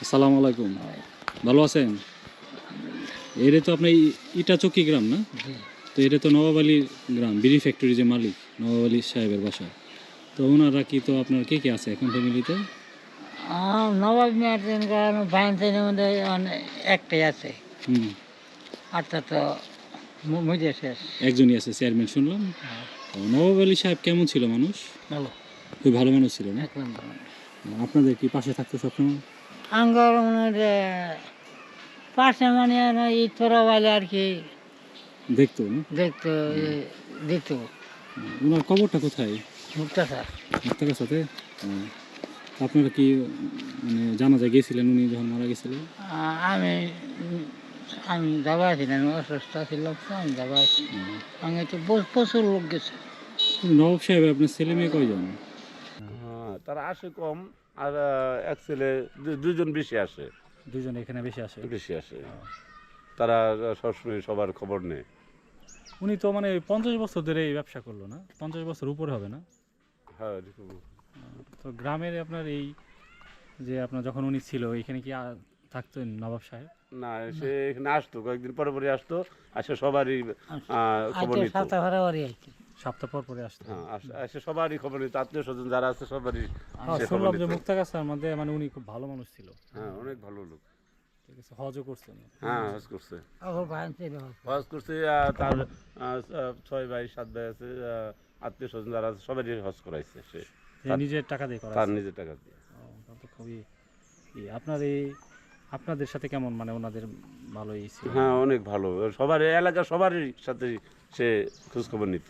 আসসালামু আলাইকুম, ভালো আছেন? এটা তো আপনার ইটা চক্কি গ্রাম না? তো এটা তো নবাব আলী গ্রাম, বিড়ি ফ্যাক্টরি যে মালিক নবাব আলী সাহেবের বাসা। তো ওনারা কি, তো আপনার কে কে আছে এখন ফ্যামিলিতে? নবাব মিয়ার কারণ বাইন্সের মধ্যে একটাই আছে, হুম, আরটা তো মুজে শেষ। একজনই আছে, চেয়ারম্যান শুনলাম। তো নবাব আলী সাহেব কেমন ছিল মানুষ? ভালো, খুব ভালো মানুষ ছিল না? এক নম্বর। আপনাদের কি পাশে থাকতো সবসময়? আঙ্গর মনে পাশে মানে এই তোরা বাইলে আর কি দেখতো না? দেখতো, দিত। ওনার কবরটা কোথায়? মুক্তাসা মুক্তাগার সাথে? আপনারা কি মানে জানাজা গিয়েছিলেন উনি যখন মারা গেছিলেন? আমি আমি দাবা ছিলাম, অসুস্থ ছিলাম তো, আমি দাবা আছি। আমি তো প্রচুর লোক গেছে। নবাব সাহেব আপনার ছেলে মেয়ে কয়জন? হ্যাঁ, তারা আসে কম, আর এক ছেলে দুজন বেশি আসে। দুজন এখানে বেশি আসে। বেশি আসে, তারা সবসময় সবার খবর নেয়। উনি তো মানে 50 বছর ধরে এই ব্যবসা করলো না? 50 বছর উপরে হবে না? হ্যাঁ, এরকম। তো গ্রামের আপনার এই যে আপনার যখন উনি ছিল এখানে কি থাকতেন নবাব সাহেব? না, সে এখানে আসতো, কয়েকদিন পরে পরে আসতো, আসে সবারই খবর নিত। সপ্তাহ ভাড়া বাড়ি আইছে। সপ্তাহ পর পরে আসতো? হ্যাঁ, আসে সবারই খবর নিত, আত্মীয় স্বজন যারা আছে সবারই সে খবর শুনলাম যে নিত। মুক্তাগাছার মধ্যে মানে উনি খুব ভালো মানুষ ছিল। হ্যাঁ, অনেক ভালো লোক। ঠিক আছে, হজও করছেন? হ্যাঁ, হজ করছে। আবার বাইন্সের হজ করছে, তার 6 ভাই 7 ভাই আছে, আত্মীয় স্বজন যারা আছে সবারই হজ করাইছে সে, নিজের টাকা দিয়ে করা? তার নিজের টাকা দিয়ে। তো খুবই আপনার এই আপনাদের সাথে কেমন, মানে ওনাদের ভালোই ছিল? হ্যাঁ, অনেক ভালো, সবার এলাকার সবারই সাথে সে খোঁজখবর নিত।